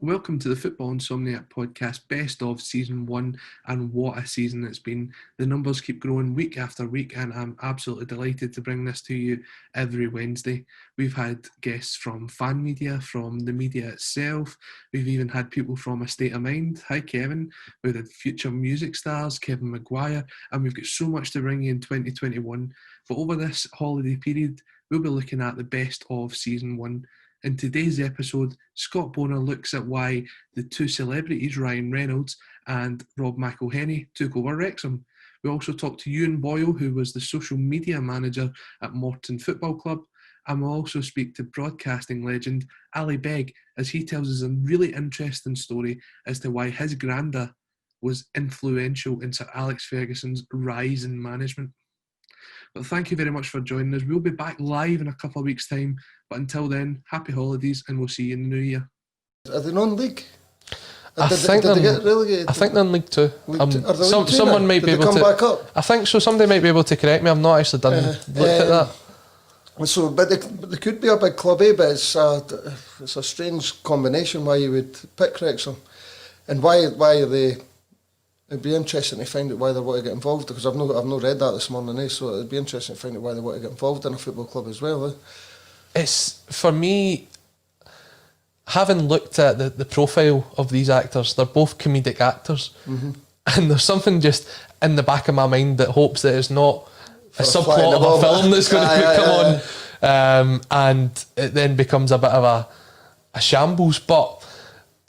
Welcome to the Football Insomniac podcast, best of season 1, and what a season it's been. The numbers keep growing week after week, and I'm absolutely delighted to bring this to you every Wednesday. We've had guests from fan media, from the media itself. We've even had people from A State of Mind. Hi Kevin. We've had future music stars, Kevin Maguire, and we've got so much to bring you in 2021. But over this holiday period, we'll be looking at the best of season 1. In today's episode, Scott Bonner looks at why the two celebrities, Ryan Reynolds and Rob McElhenney, took over Wrexham. We also talk to Ewan Boyle, who was the social media manager at Morton Football Club, and we'll also speak to broadcasting legend Ali Begg as he tells us a really interesting story as to why his granda was influential in Sir Alex Ferguson's rise in management. But thank you very much for joining us. We'll be back live in a couple of weeks' time. But until then, happy holidays, and we'll see you in the new year. Are they non-league? I think they get relegated? I think they're in League Two. Someone might be able come to back up? I think so. Somebody might be able to correct me. I've not actually looked at that. So, but they could be a big club, but it's a strange combination why you would pick Wrexham, and why are they? It'd be interesting to find out why they want to get involved, because I've not read that this morning, so it'd be interesting to find out why they want to get involved in a football club as well. It's, for me, having looked at the profile of these actors, they're both comedic actors, and there's something just in the back of my mind that hopes that it's not a subplot of a film that's going to come on, and it then becomes a bit of a shambles. But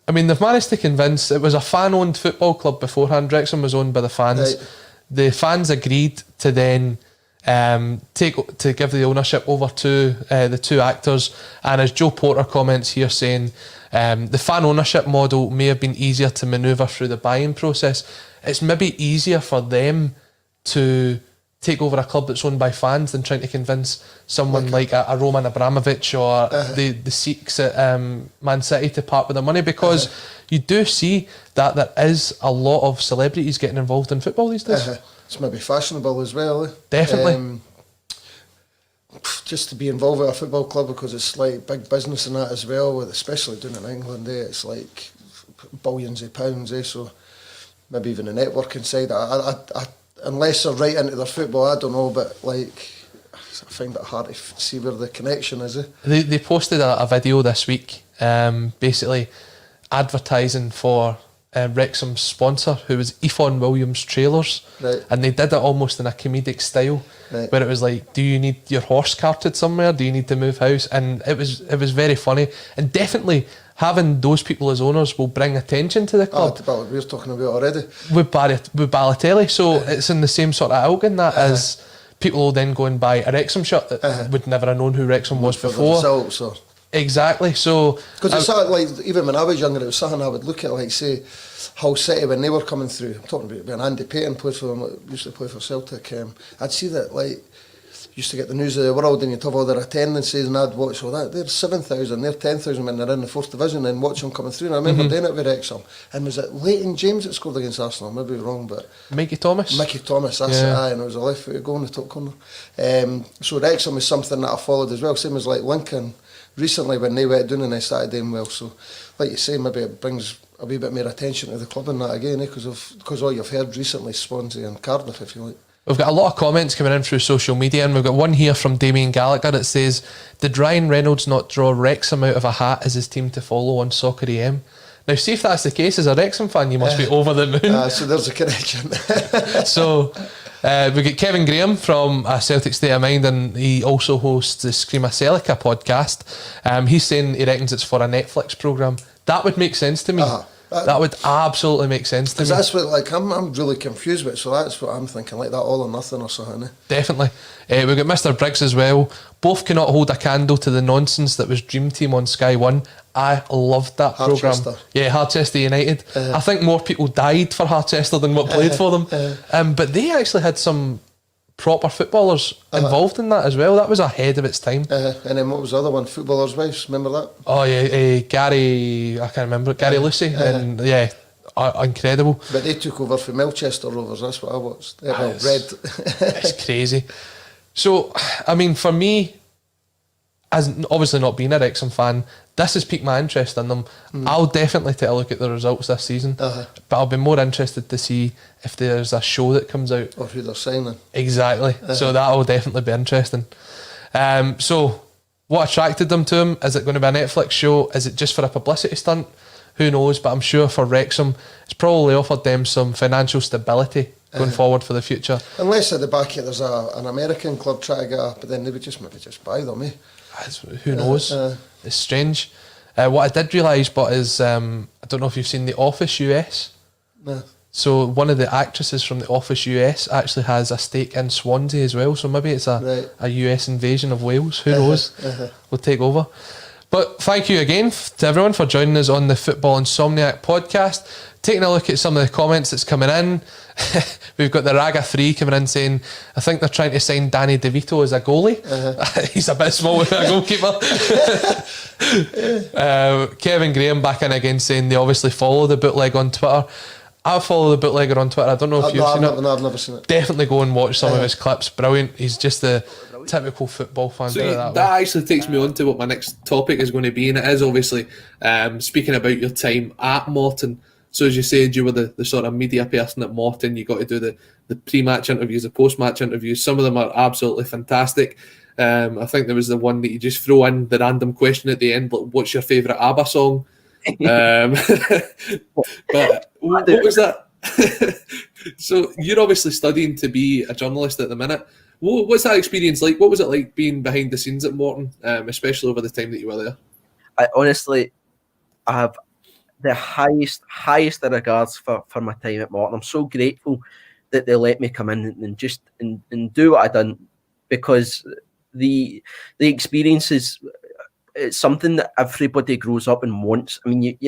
I mean, they've managed to convince. It was a fan-owned football club beforehand. Wrexham was owned by the fans. Right. The fans agreed to then give the ownership over to the two actors. And as Joe Porter comments here, saying the fan ownership model may have been easier to manoeuvre through the buying process. It's maybe easier for them to take over a club that's owned by fans than trying to convince someone like a Roman Abramovich or the Sikhs at Man City to part with their money, because you do see that there is a lot of celebrities getting involved in football these days. It's maybe fashionable as well. Definitely. Just to be involved with a football club, because it's like big business and that as well, especially doing it in England, it's like billions of pounds, so maybe even the networking side. Unless they're right into their football, I don't know, but like I find it hard to see where the connection is. They posted a video this week, basically advertising for Wrexham's sponsor, who was Yvonne Williams Trailers, right. And they did it almost in a comedic style, right. Where it was like, do you need your horse carted somewhere? Do you need to move house? And it was very funny, and definitely having those people as owners will bring attention to the club. Well, we're talking about already with Balotelli, so it's in the same sort of ilk that as people will then go and buy a Wrexham shirt that would never have known who Wrexham was before. Results, or exactly. So because it's sort of like, even when I was younger, it was something I would look at, like say Hull City when they were coming through. I'm talking about when Andy Payton played for them, used to play for Celtic. I'd see that, like, used to get the news of the world, and you'd have all their attendances, and I'd watch all that. They're 7,000, they're 10,000 when they're in the 4th division, and watch them coming through. And I remember doing it with Wrexham. And was it Leighton James that scored against Arsenal? Maybe wrong, but Mickey Thomas, that's it, and it was a left foot goal in the top corner. So Wrexham is something that I followed as well, same as like Lincoln recently when they went down and they started doing well. So like you say, maybe it brings a wee bit more attention to the club in that again, because all you've heard recently, Swansea and Cardiff, if you like. We've got a lot of comments coming in through social media, and we've got one here from Damien Gallagher that says, did Ryan Reynolds not draw Wrexham out of a hat as his team to follow on Soccer EM? Now, see if that's the case, as a Wrexham fan, you must be over the moon. So there's a connection. So we've got Kevin Graham from Celtic State of Mind, and he also hosts the Scream of Celica podcast. He's saying he reckons it's for a Netflix programme. That would make sense to me. That would absolutely make sense to me. Because that's what, like, I'm really confused with it, so that's what I'm thinking, like that All or Nothing or something. Definitely. We've got Mr. Briggs as well. Both cannot hold a candle to the nonsense that was Dream Team on Sky 1. I loved that programme. Yeah, Harchester United. I think more people died for Harchester than what played for them. But they actually had some proper footballers involved in that as well. That was ahead of its time. And then what was the other one? Footballers' Wives, remember that? Oh yeah, Gary, I can't remember, Gary Lucy, and yeah, incredible. But they took over for Melchester Rovers, that's what I watched. Red. It's crazy. So, I mean, for me, as obviously not being a Wrexham fan, this has piqued my interest in them. I'll definitely take a look at the results this season, but I'll be more interested to see if there's a show that comes out. Or who they're signing. Exactly. So that'll definitely be interesting. So what attracted them to him? Is it going to be a Netflix show? Is it just for a publicity stunt? Who knows? But I'm sure for Wrexham, it's probably offered them some financial stability going forward for the future. Unless at the back of it there's an American club trying to get up, but then they would maybe just buy them, eh? Who knows? It's strange. What I did realise, but is I don't know if you've seen The Office US. No. So one of the actresses from The Office US actually has a stake in Swansea as well. So maybe it's a US invasion of Wales. Who knows? We'll take over. But thank you again to everyone for joining us on the Football Insomniac podcast. Taking a look at some of the comments that's coming in. We've got the Raga 3 coming in saying, I think they're trying to sign Danny DeVito as a goalie. He's a bit small with a goalkeeper. Kevin Graham back in again saying they obviously follow the bootleg on Twitter. I follow the bootlegger on Twitter. I don't know if you've seen it. No, I've never seen it. Definitely go and watch some of his clips. Brilliant. He's just the typical football fan. So that actually takes me on to what my next topic is going to be, and it is obviously speaking about your time at Morton. So as you said, you were the sort of media person at Morton. You got to do the pre-match interviews, the post-match interviews. Some of them are absolutely fantastic. I think there was the one that you just throw in the random question at the end, like, what's your favourite ABBA song? But what was that? So you're obviously studying to be a journalist at the minute. What's that experience like? What was it like being behind the scenes at Morton, especially over the time that you were there? I have the highest of regards for my time at Morton. I'm so grateful that they let me come in and do what I done, because the experiences, it's something that everybody grows up and wants. I mean,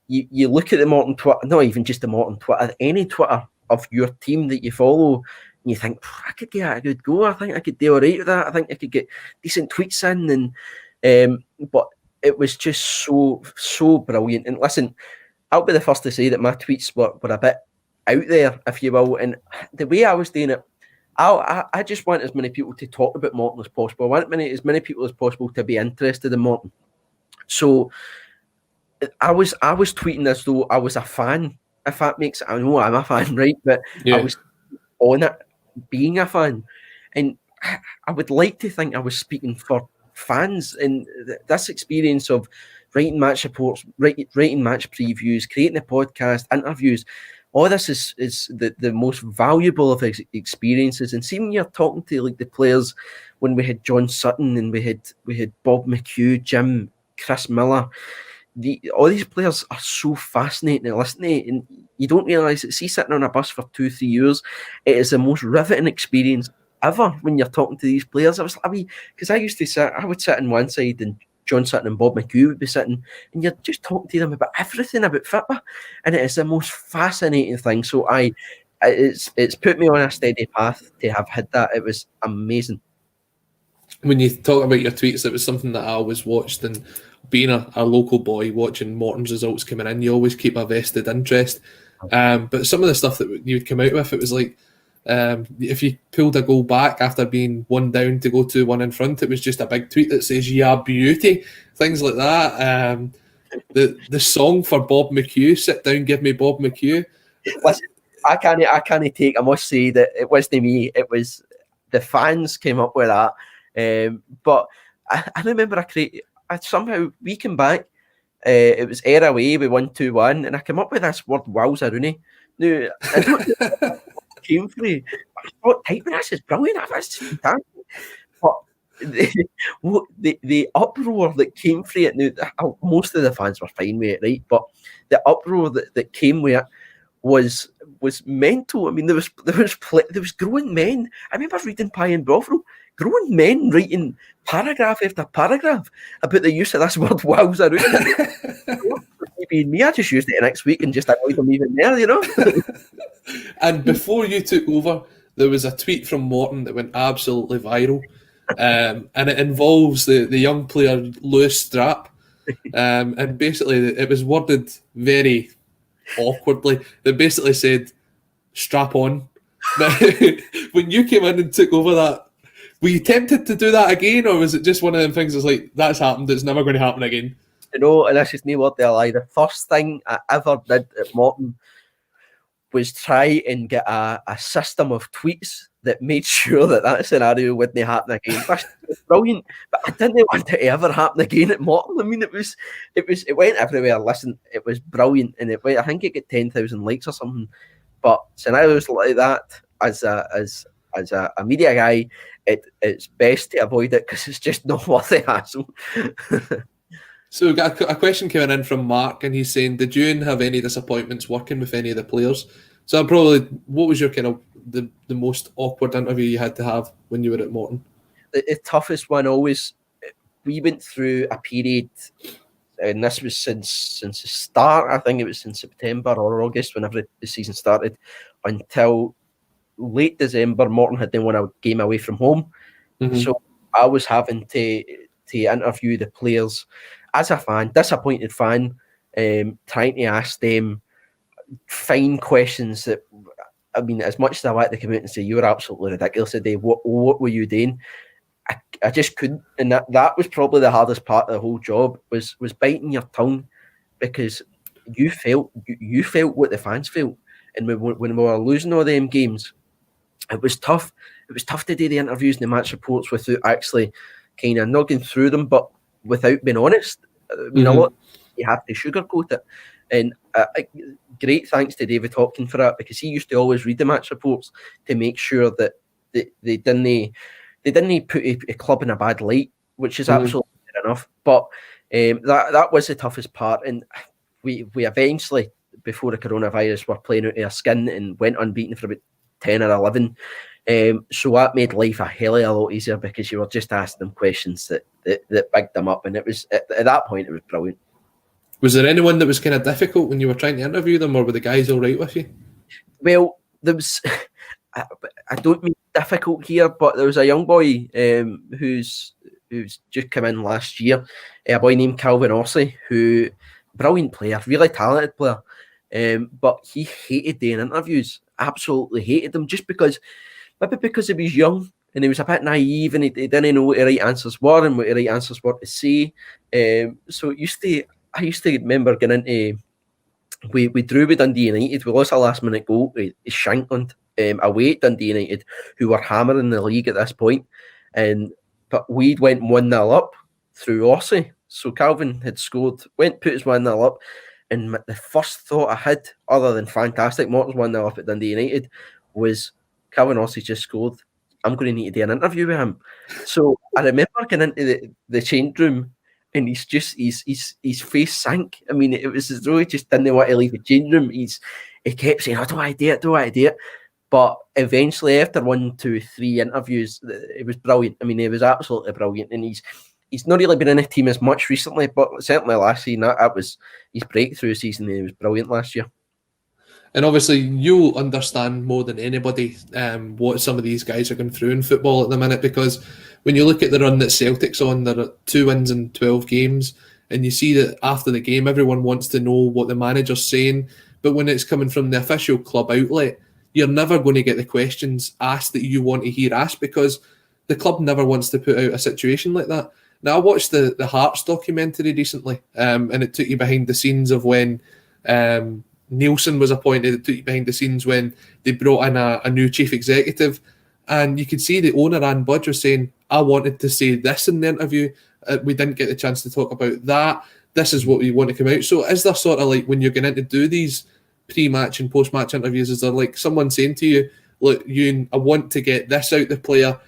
you look at the Morton Twitter, not even just the Morton Twitter, any Twitter of your team that you follow, and you think, I could get a good go. I think I could do all right with that. I think I could get decent tweets in, and but it was just so brilliant. And listen, I'll be the first to say that my tweets were a bit out there, if you will. And the way I was doing it, I just want as many people to talk about Morton as possible. I want as many people as possible to be interested in Morton. So I was tweeting as though I was a fan, if that makes it. I know I'm a fan, right? But I was on it, being a fan. And I would like to think I was speaking for fans, and this experience of writing match reports, writing match previews, creating a podcast, interviews, all this is the most valuable of experiences. And see, when you're talking to like the players, when we had John Sutton and we had Bob McHugh, Jim, Chris Miller, all these players are so fascinating to listen to, and you don't realise that, see, sitting on a bus for 2-3 years, it is the most riveting experience ever when you're talking to these players. Because I would sit on one side and John Sutton and Bob McHugh would be sitting, and you're just talking to them about everything about football, and it is the most fascinating thing. So it's put me on a steady path to have had that. It was amazing. When you talk about your tweets, it was something that I always watched, and being a local boy watching Morton's results coming in, you always keep a vested interest. But some of the stuff that you would come out with, it was like, if you pulled a goal back after being 1 down to go 2-1 in front, it was just a big tweet that says "Yeah, beauty," things like that. The song for Bob McHugh, "Sit Down, Give Me Bob McHugh." Listen, I can't take. I must say that it wasn't me. It was the fans came up with that. But I remember somehow we came back. It was Ayr away. We won 2-1, and I came up with this word "Wowza Rooney." Now, I don't know came for it. I thought, typing this is brilliant. That's fantastic. But the uproar that came for it, now, most of the fans were fine with it, right? But the uproar that came with it was mental. I mean, there was grown men. I remember reading Pie and Bovril, grown men writing paragraph after paragraph about the use of this word "wowza." Being me, I just used it next week and just avoid them even there, you know. And before you took over, there was a tweet from Morton that went absolutely viral, and it involves the young player Lewis Strap, and basically it was worded very awkwardly. It basically said "strap on." Now, when you came in and took over that, Were you tempted to do that again, or was it just one of them things that's like, that's happened, it's never going to happen again? You know, and this is no word to lie. The first thing I ever did at Morton was try and get a system of tweets that made sure that scenario wouldn't happen again. That's brilliant, but I didn't want it to ever happen again at Morton. I mean, it went everywhere. Listen, it was brilliant, and I think it got 10,000 likes or something. But scenarios like that, as a media guy, it's best to avoid it because it's just not worth the hassle. So we got a question coming in from Mark, and he's saying, did you have any disappointments working with any of the players? So what was your kind of the most awkward interview you had to have when you were at Morton? The toughest one always, we went through a period, and this was since the start, I think it was in September or August, whenever the season started, until late December. Morton had then won a game away from home. Mm-hmm. So I was having to interview the players as a fan, disappointed fan, trying to ask them fine questions that, I mean, as much as I like to come out and say, you were absolutely ridiculous today, what were you doing? I just couldn't. And that was probably the hardest part of the whole job, was biting your tongue, because you felt what the fans felt. And when we were losing all them games, it was tough. It was tough to do the interviews and the match reports without actually kind of nogging through them, but without being honest. I mean, a lot, you have to sugarcoat it. And great thanks to David Hopkins for that, because he used to always read the match reports to make sure that they didn't put a club in a bad light, which is absolutely fair enough. But that was the toughest part. And we eventually, before the coronavirus, were playing out of our skin and went unbeaten for about 10 or 11. So that made life a hell of a lot easier, because you were just asking them questions that bigged them up. And it was at that point, it was brilliant. Was there anyone that was kind of difficult when you were trying to interview them, or were the guys all right with you? Well, there was, I don't mean difficult here, but there was a young boy who's just come in last year, a boy named Calvin Orsley, who, brilliant player, really talented player, but he hated doing interviews, absolutely hated them, just because he was young and he was a bit naive, and he didn't know what the right answers were and what the right answers were to say. So I used to remember getting into, we drew with Dundee United. We lost a last minute goal to Shankland away at Dundee United, who were hammering the league at this point. But we went 1-0 up through Ossie. So Calvin had scored, put us 1-0 up. And the first thought I had, other than fantastic, Morton's 1-0 up at Dundee United, was Calvin Ossie just scored. I'm going to need to do an interview with him. So I remember getting into the change room, and his face sank. I mean, it was as though he just didn't want to leave the change room. He kept saying, do I do it? But eventually, after 1, 2, 3 interviews, it was brilliant. I mean, it was absolutely brilliant. And he's not really been in the team as much recently, but certainly last season, that was his breakthrough season, and he was brilliant last year. And obviously, you'll understand more than anybody what some of these guys are going through in football at the minute, because when you look at the run that Celtic's on, they're at 2 wins in 12 games, and you see that after the game, everyone wants to know what the manager's saying, but when it's coming from the official club outlet, you're never going to get the questions asked that you want to hear asked, because the club never wants to put out a situation like that. Now, I watched the Hearts documentary recently, and it took you behind the scenes of when Nielsen was appointed. It took you behind the scenes when they brought in a new chief executive, and you could see the owner, Anne Budge, was saying, I wanted to say this in the interview. We didn't get the chance to talk about that. This is what we want to come out. So is there sort of like, when you're going in to do these pre-match and post-match interviews, is there like someone saying to you, look, Ewan, I want to get this out the player,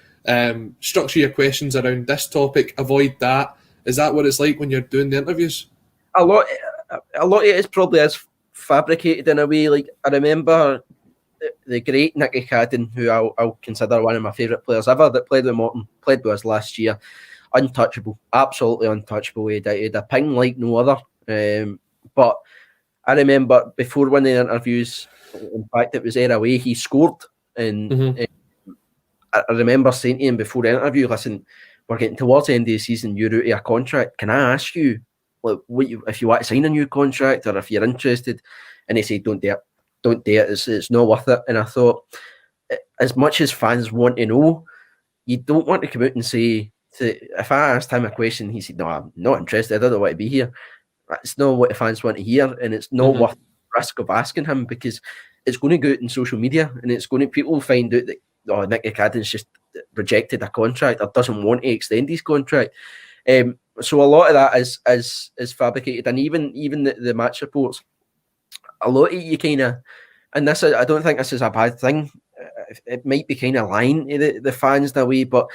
structure your questions around this topic, avoid that? Is that what it's like when you're doing the interviews? A lot of it is probably as fabricated in a way. Like, I remember the great Nicky Cadden, who I'll consider one of my favourite players ever, that played with Morton, played with us last year. Untouchable, absolutely untouchable. He had a ping like no other. But I remember before one of the interviews, in fact, it was away, he scored. And I remember saying to him before the interview, listen, we're getting towards the end of the season, you're out of a contract. Can I ask you, like, if you want to sign a new contract, or if you're interested? And he said, don't do it. It's not worth it. And I thought, as much as fans want to know, you don't want to come out and say, if I asked him a question, he said, no, I'm not interested, I don't want to be here. It's not what the fans want to hear, and it's not worth the risk of asking him, because it's going to go out in social media, and it's going to, people find out that, oh, Nicky Cadden's just rejected a contract or doesn't want to extend his contract. So a lot of that is fabricated, and even the match reports, a lot of you kind of, and this, I don't think this is a bad thing. It might be kind of lying to the fans in a way, but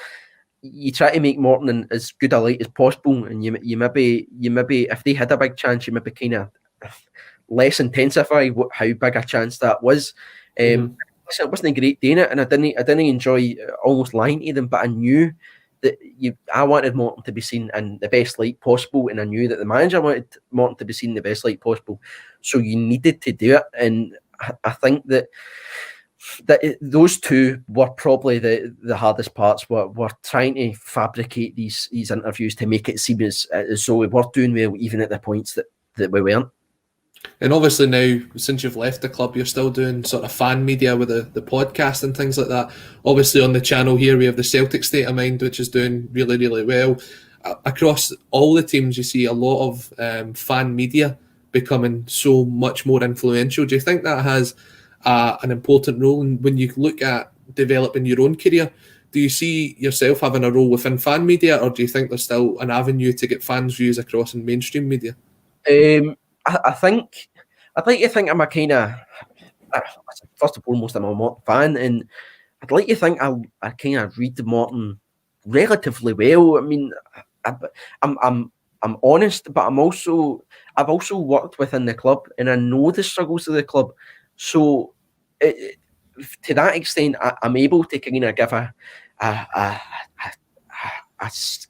you try to make Morton as good a light as possible, and you maybe if they had a big chance, you maybe kind of less intensify how big a chance that was. It wasn't great doing it, and I didn't enjoy almost lying to them, but I knew that I wanted Morton to be seen in the best light possible, and I knew that the manager wanted Morton to be seen in the best light possible. So you needed to do it, and I think that those two were probably the hardest parts. Were trying to fabricate these interviews to make it seem as though we were doing well, even at the points that we weren't. And obviously now, since you've left the club, you're still doing sort of fan media with the podcast and things like that. Obviously on the channel here, we have the Celtic State of Mind, which is doing really, really well. Across all the teams, you see a lot of fan media becoming so much more influential. Do you think that has an important role? And when you look at developing your own career, do you see yourself having a role within fan media, or do you think there's still an avenue to get fans' views across in mainstream media? I think I'd like to think I'm a kind of, first and foremost, I'm a Morton fan, and I'd like to think I kind of read the Morton relatively well. I mean, I'm honest, but I've also worked within the club, and I know the struggles of the club. So to that extent, I'm able to kind of give a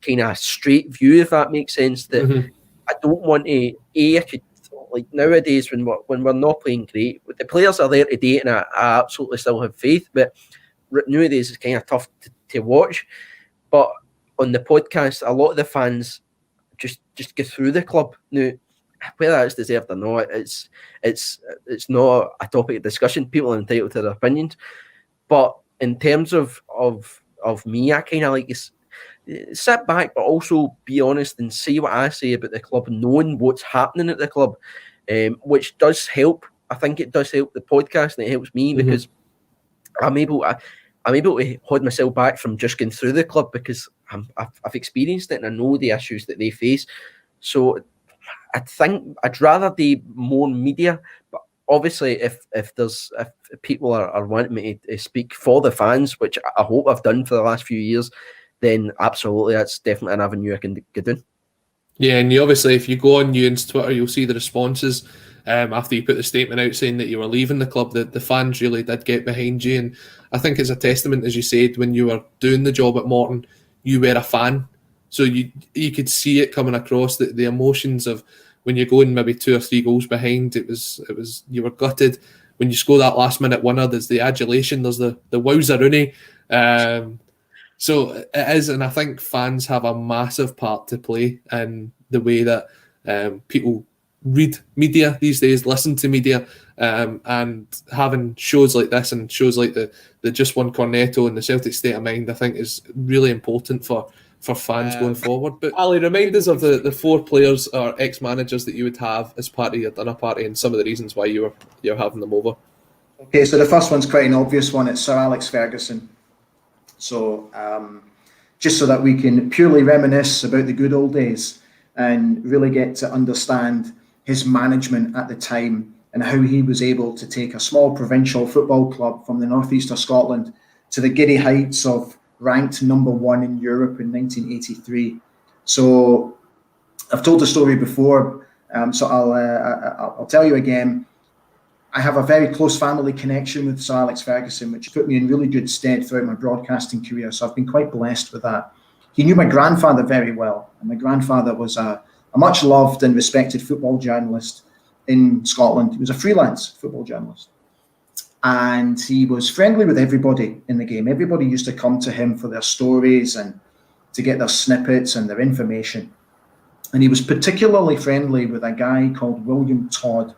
kind of straight view, if that makes sense. That I don't want to. I could, like nowadays when we're not playing great, the players are there today, and I absolutely still have faith. But nowadays it's kind of tough to watch. But on the podcast, a lot of the fans just go through the club now. Whether it's deserved or not, it's not a topic of discussion. People are entitled to their opinions. But in terms of me, I kind of like to sit back, but also be honest and say what I say about the club, knowing what's happening at the club, which does help. I think it does help the podcast, and it helps me because I'm able to hold myself back from just going through the club, because I've experienced it and I know the issues that they face. So I think I'd rather do more media, but obviously if people are wanting me to speak for the fans, which I hope I've done for the last few years, then absolutely, that's definitely an avenue I can get in. Yeah, and you obviously, if you go on Ewan's Twitter, you'll see the responses after you put the statement out saying that you were leaving the club. The fans really did get behind you, and I think it's a testament, as you said, when you were doing the job at Morton, you were a fan, so you could see it coming across, the emotions of when you're going maybe 2 or 3 goals behind. It was you were gutted when you score that last minute winner. There's the adulation, there's the wowzeroonie. So it is, and I think fans have a massive part to play in the way that people read media these days, listen to media, and having shows like this and shows like the Just One Cornetto and the Celtic State of Mind, I think is really important for fans going forward. But Ali, remind us of the 4 players or ex-managers that you would have as part of your dinner party and some of the reasons why you're having them over. Okay, so the first one's quite an obvious one. It's Sir Alex Ferguson. So just so that we can purely reminisce about the good old days and really get to understand his management at the time and how he was able to take a small provincial football club from the northeast of Scotland to the giddy heights of ranked number 1 in Europe in 1983. So I've told the story before, so I'll tell you again. I have a very close family connection with Sir Alex Ferguson, which put me in really good stead throughout my broadcasting career. So I've been quite blessed with that. He knew my grandfather very well, and my grandfather was a much loved and respected football journalist in Scotland. He was a freelance football journalist, and he was friendly with everybody in the game. Everybody used to come to him for their stories and to get their snippets and their information. And he was particularly friendly with a guy called William Todd,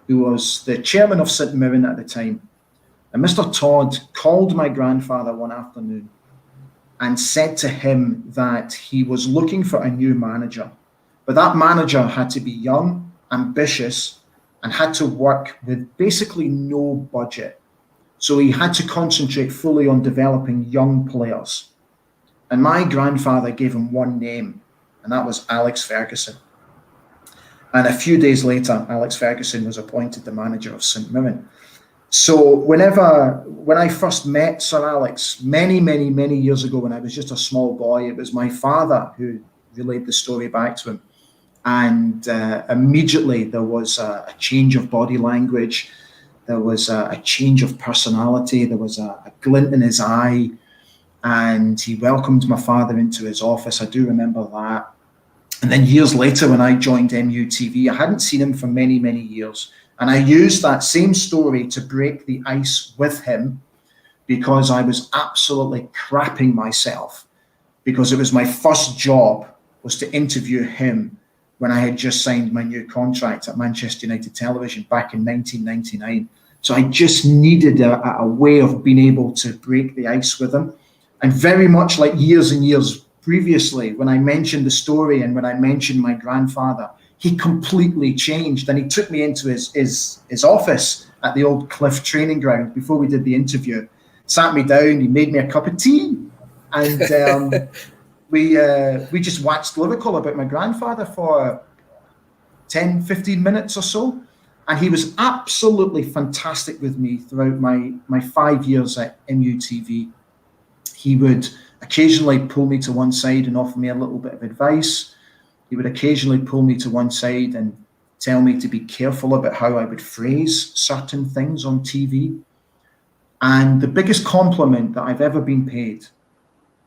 who was the chairman of St Mirren at the time. And Mr. Todd called my grandfather one afternoon and said to him that he was looking for a new manager. But that manager had to be young, ambitious, and had to work with basically no budget. So he had to concentrate fully on developing young players. And my grandfather gave him one name, and that was Alex Ferguson. And a few days later, Alex Ferguson was appointed the manager of St Mirren. So when I first met Sir Alex many, many, many years ago, when I was just a small boy, it was my father who relayed the story back to him. And immediately there was a change of body language. There was a change of personality. There was a glint in his eye. And he welcomed my father into his office. I do remember that. And then years later, when I joined MUTV, I hadn't seen him for many, many years. And I used that same story to break the ice with him, because I was absolutely crapping myself, because it was my first job was to interview him when I had just signed my new contract at Manchester United Television back in 1999. So I just needed a way of being able to break the ice with him. And very much like years and years previously, when I mentioned the story and when I mentioned my grandfather, he completely changed. And he took me into his office at the old Cliff training ground before we did the interview, sat me down, he made me a cup of tea, and we just waxed lyrical about my grandfather for 10, 15 minutes or so. And he was absolutely fantastic with me throughout my 5 years at MUTV. He would occasionally pull me to one side and offer me a little bit of advice. He would occasionally pull me to one side and tell me to be careful about how I would phrase certain things on TV. And the biggest compliment that I've ever been paid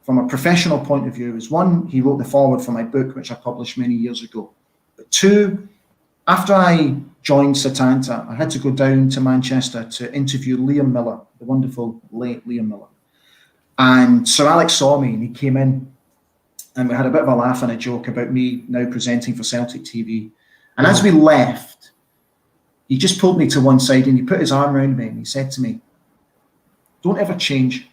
from a professional point of view is, one, he wrote the foreword for my book, which I published many years ago. But two, after I joined Setanta, I had to go down to Manchester to interview Liam Miller, the wonderful late Liam Miller. And Sir Alex saw me and he came in, and we had a bit of a laugh and a joke about me now presenting for Celtic TV. And as we left, he just pulled me to one side and he put his arm around me and he said to me, "Don't ever change."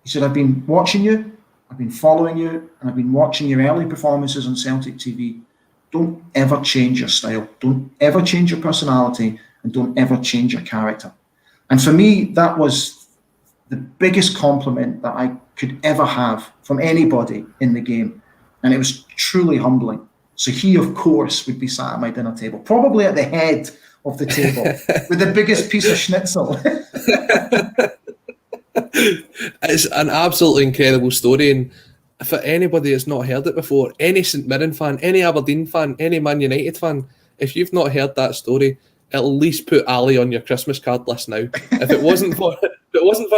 He said, "I've been watching you, I've been following you, and I've been watching your early performances on Celtic TV. Don't ever change your style. Don't ever change your personality, and don't ever change your character." And for me, that was the biggest compliment that I could ever have from anybody in the game. And it was truly humbling. So he, of course, would be sat at my dinner table, probably at the head of the table with the biggest piece of schnitzel. It's an absolutely incredible story. And for anybody that's not heard it before, any St Mirren fan, any Aberdeen fan, any Man United fan, if you've not heard that story, at least put Ali on your Christmas card list now. If it wasn't for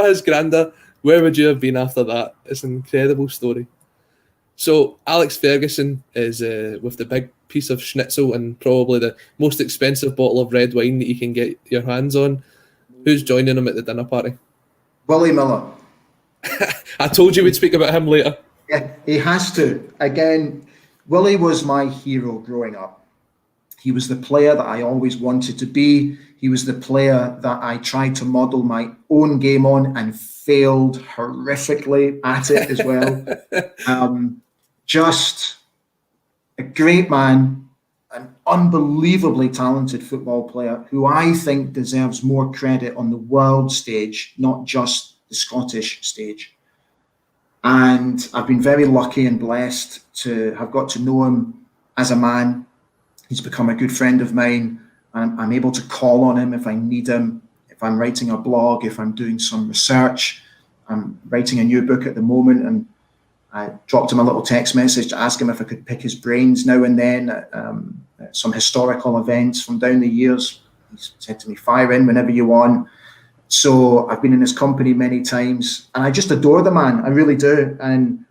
his granda, where would you have been after that? It's an incredible story. So Alex Ferguson is with the big piece of schnitzel and probably the most expensive bottle of red wine that you can get your hands on. Who's joining him at the dinner party? Willie Miller. I told you we'd speak about him later. Yeah, he has to. Again, Willie was my hero growing up. He was the player that I always wanted to be. He was the player that I tried to model my own game on and failed horrifically at it as well. Just a great man, an unbelievably talented football player who I think deserves more credit on the world stage, not just the Scottish stage. And I've been very lucky and blessed to have got to know him as a man. He's become a good friend of mine. I'm able to call on him if I need him, if I'm writing a blog, if I'm doing some research. I'm writing a new book at the moment, and I dropped him a little text message to ask him if I could pick his brains now and then at some historical events from down the years. He said to me, "Fire in whenever you want." So I've been in his company many times, and I just adore the man. I really do. And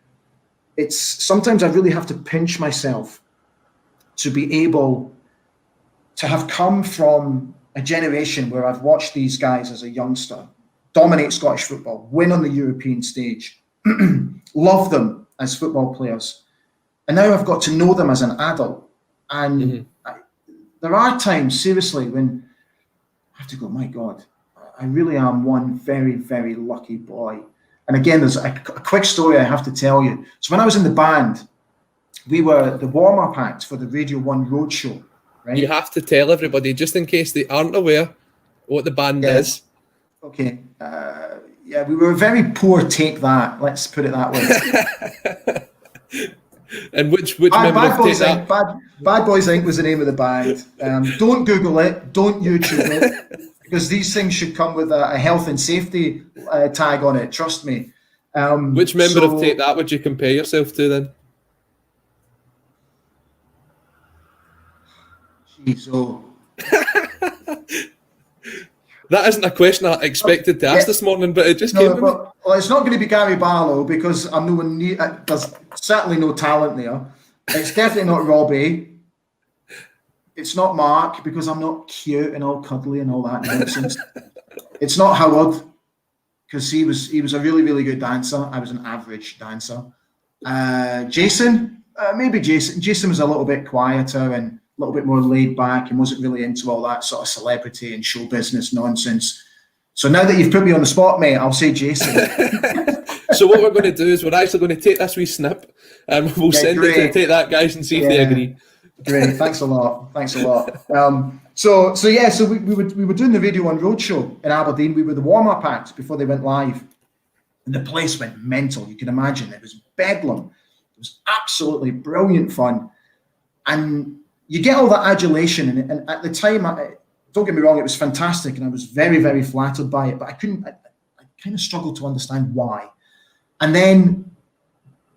it's sometimes I really have to pinch myself to be able to have come from a generation where I've watched these guys as a youngster dominate Scottish football, win on the European stage, love them as football players. And now I've got to know them as an adult. And there are times, seriously, when I have to go, my God, I really am one very, very lucky boy. And again, there's a quick story I have to tell you. So when I was in the band, we were the warm-up act for the Radio 1 Roadshow, right? You have to tell everybody, just in case they aren't aware, what the band is. Okay. Yeah, we were a very poor Take That. Let's put it that way. And which member Bad of Boys Take That? Inc. Bad Boys Inc. was the name of the band. Don't Google it. Don't YouTube it. Because these things should come with a health and safety tag on it. Trust me. Which member of Take That would you compare yourself to then? Jeez, oh. That isn't a question I expected to ask this morning, but it just came to me. Well, it's not going to be Gary Barlow because I'm nowhere near. There's certainly no talent there. It's definitely not Robbie. It's not Mark because I'm not cute and all cuddly and all that nonsense. It's not Howard because he was a really, really good dancer. I was an average dancer. Jason, maybe Jason. Jason was a little bit quieter and a little bit more laid back and wasn't really into all that sort of celebrity and show business nonsense. So now that you've put me on the spot, mate, I'll say Jason. So what we're going to do is we're actually going to take this wee snip and we'll send it to Take That guys and see if they agree. Great, thanks a lot. So we were doing the Radio 1 Roadshow in Aberdeen. We were the warm-up act before they went live. And the place went mental. You can imagine. It was bedlam. It was absolutely brilliant fun. And you get all that adulation, and at the time, don't get me wrong, it was fantastic, and I was very, very flattered by it. But I kind of struggled to understand why. And then,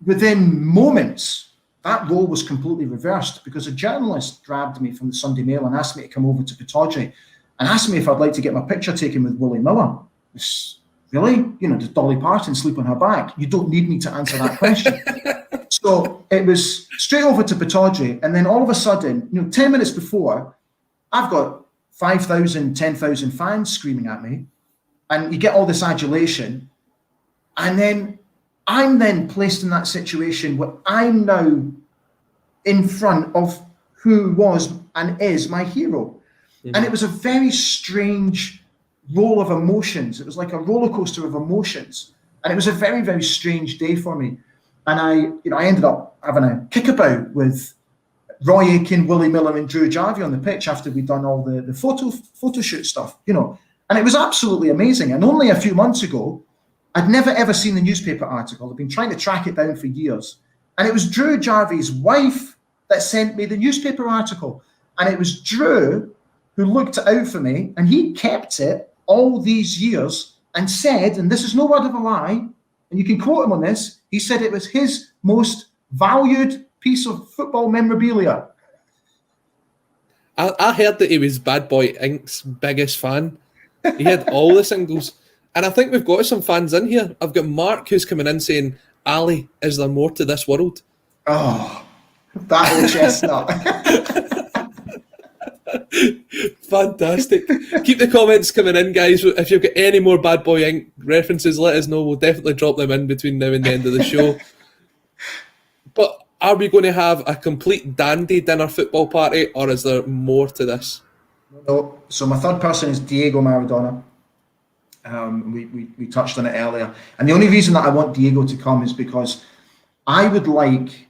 within moments, that role was completely reversed because a journalist grabbed me from the Sunday Mail and asked me to come over to Pittodrie and asked me if I'd like to get my picture taken with Willie Miller. Really? Does Dolly Parton sleep on her back? You don't need me to answer that question. So it was straight over to Pittodrie, and then all of a sudden, 10 minutes before, I've got 5,000, 10,000 fans screaming at me, and you get all this adulation, and then I'm placed in that situation where I'm now in front of who was and is my hero. Mm-hmm. And it was a very strange roll of emotions. It was like a roller coaster of emotions, and it was a very, very strange day for me. And I ended up having a kickabout with Roy Aitken, Willie Miller, and Drew Jarvie on the pitch after we'd done all the photo shoot stuff, And it was absolutely amazing. And only a few months ago, I'd never ever seen the newspaper article. I've been trying to track it down for years. And it was Drew Jarvie's wife that sent me the newspaper article. And it was Drew who looked it out for me, and he kept it all these years and said, and this is no word of a lie, and you can quote him on this, he said it was his most valued piece of football memorabilia. I heard that he was Bad Boy Inc.'s biggest fan. He had all the singles. And I think we've got some fans in here. I've got Mark who's coming in saying, Ali, is there more to this world? Oh, that old chestnut. Fantastic. Keep the comments coming in, guys. If you've got any more Bad Boy Inc. references, let us know. We'll definitely drop them in between now and the end of the show. But are we going to have a complete dandy dinner football party, or is there more to this? No. So my third person is Diego Maradona. We touched on it earlier. And the only reason that I want Diego to come is because I would like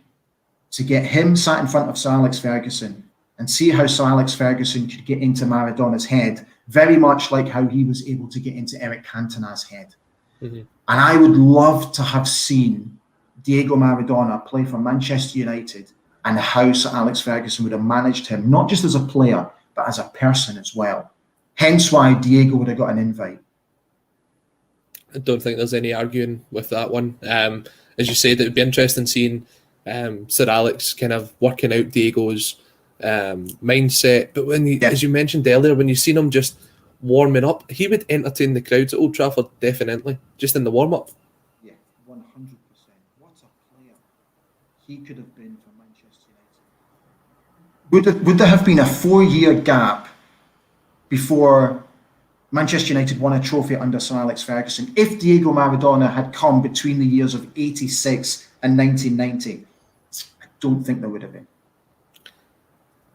to get him sat in front of Sir Alex Ferguson and see how Sir Alex Ferguson could get into Maradona's head, very much like how he was able to get into Eric Cantona's head. Mm-hmm. And I would love to have seen Diego Maradona play for Manchester United and how Sir Alex Ferguson would have managed him, not just as a player, but as a person as well. Hence why Diego would have got an invite. I don't think there's any arguing with that one. As you said, it would be interesting seeing Sir Alex kind of working out Diego's mindset. But as you mentioned earlier, when you seen him just warming up, he would entertain the crowds at Old Trafford, definitely, just in the warm-up. Yeah, 100%. What a player he could have been for Manchester United. Would there have been a 4-year gap before Manchester United won a trophy under Sir Alex Ferguson if Diego Maradona had come between the years of 86 and 1990? I don't think there would have been.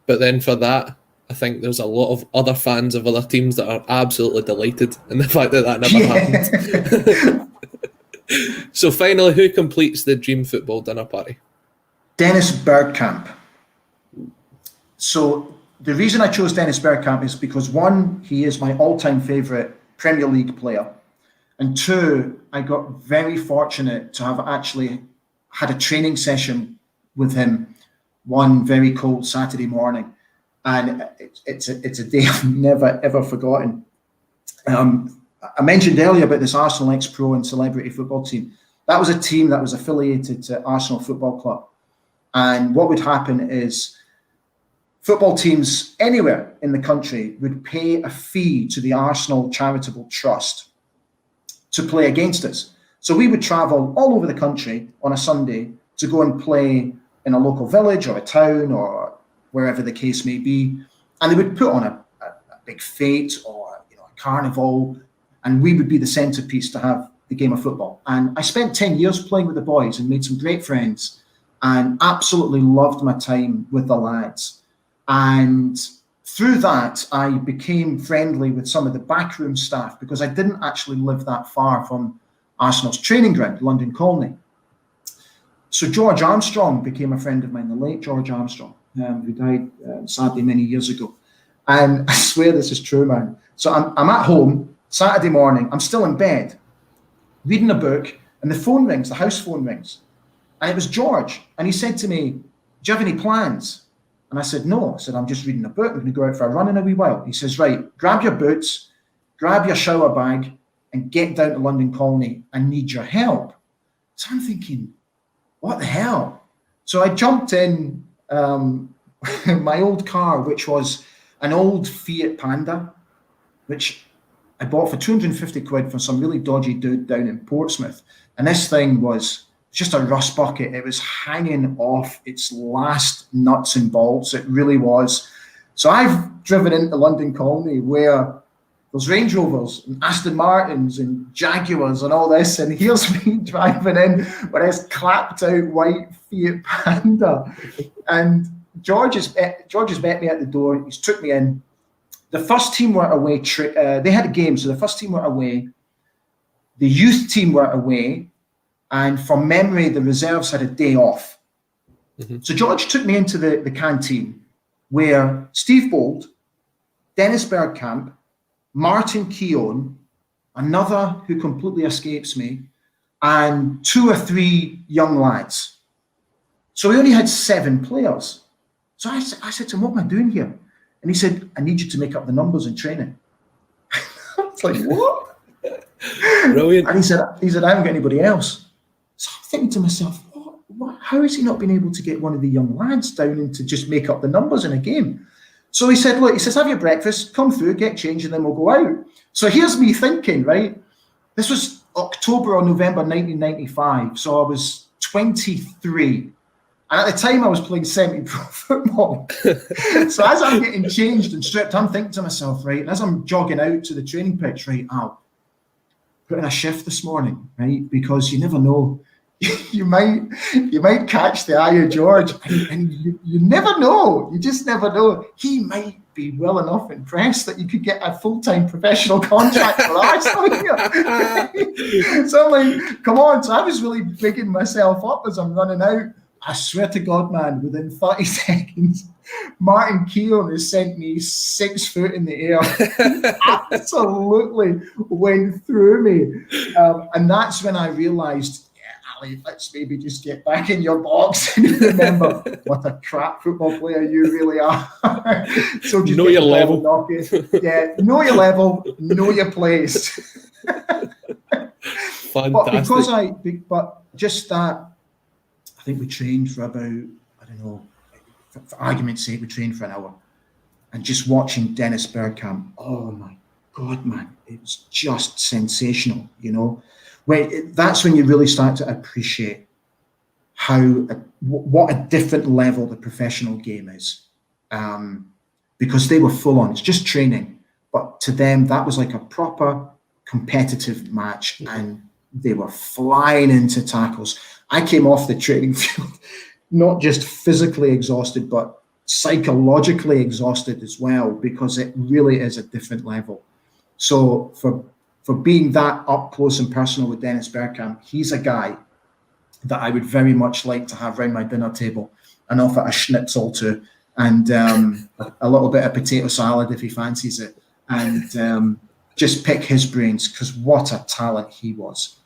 But then for that, I think there's a lot of other fans of other teams that are absolutely delighted in the fact that never happened. So finally, who completes the dream football dinner party? Dennis Bergkamp. So the reason I chose Dennis Bergkamp is because, one, he is my all-time favourite Premier League player. And two, I got very fortunate to have actually had a training session with him one very cold Saturday morning. And it's a day I've never, ever forgotten. I mentioned earlier about this Arsenal ex-pro and celebrity football team. That was a team that was affiliated to Arsenal Football Club. And what would happen is football teams anywhere in the country would pay a fee to the Arsenal Charitable Trust to play against us. So we would travel all over the country on a Sunday to go and play in a local village or a town or wherever the case may be. And they would put on a big fete or a carnival, and we would be the centrepiece to have the game of football. And I spent 10 years playing with the boys and made some great friends and absolutely loved my time with the lads. And through that, I became friendly with some of the backroom staff because I didn't actually live that far from Arsenal's training ground, London Colney. So George Armstrong became a friend of mine, the late George Armstrong, who died sadly many years ago. And I swear this is true, man. So I'm at home, Saturday morning, I'm still in bed, reading a book, and the phone rings, the house phone rings. And it was George. And he said to me, "Do you have any plans?" And I said, "No." I said, "I'm just reading a book. I'm going to go out for a run in a wee while." He says, "Right, grab your boots, grab your shower bag, and get down to London Colney. I need your help." So I'm thinking, what the hell? So I jumped in my old car, which was an old Fiat Panda, which I bought for 250 quid from some really dodgy dude down in Portsmouth. And this thing was just a rust bucket. It was hanging off its last nuts and bolts. It really was. So I've driven into London Colney where there's Range Rovers and Aston Martins and Jaguars and all this. And here's me driving in with this clapped out white Fiat Panda. And George has met me at the door. He's took me in. The first team were away. They had a game. So the first team were away. The youth team were away. And from memory, the reserves had a day off. Mm-hmm. So George took me into the canteen where Steve Bold, Dennis Bergkamp, Martin Keown, another who completely escapes me, and 2 or 3 young lads. So we only had 7 players. So I said to him, "What am I doing here?" And he said, "I need you to make up the numbers in training." I was like, "What?" Brilliant. And he said, "I haven't got anybody else." So I'm thinking to myself, what? How has he not been able to get one of the young lads down and to just make up the numbers in a game? So he said, "Look," he says, "have your breakfast, come through, get changed, and then we'll go out." So here's me thinking, right? This was October or November 1995. So I was 23. And at the time I was playing semi-pro football. So as I'm getting changed and stripped, I'm thinking to myself, right, and as I'm jogging out to the training pitch, right, I'll put in a shift this morning, right? Because you never know. You might catch the eye of George, and you never know. You just never know. He might be well enough impressed that you could get a full-time professional contract for Arsenal here. So I'm like, come on. So I was really bigging myself up as I'm running out. I swear to God, man, within 30 seconds, Martin Keown has sent me 6 foot in the air. He absolutely went through me. And that's when I realised, Ali, let's maybe just get back in your box and remember what a crap football player you really are. So just know your level. Knock it. Yeah, know your level, know your place. Fantastic. But just that, I think we trained for about, I don't know, for argument's sake, we trained for an hour. And just watching Dennis Bergkamp, oh my God, man, it was just sensational, you know. That's when you really start to appreciate what a different level the professional game is. Because they were full on. It's just training. But to them, that was like a proper competitive match. And they were flying into tackles. I came off the training field not just physically exhausted, but psychologically exhausted as well, because it really is a different level. So for for being that up close and personal with Dennis Bergkamp. He's a guy that I would very much like to have around my dinner table and offer a schnitzel to, and a little bit of potato salad if he fancies it, and just pick his brains, because what a talent he was.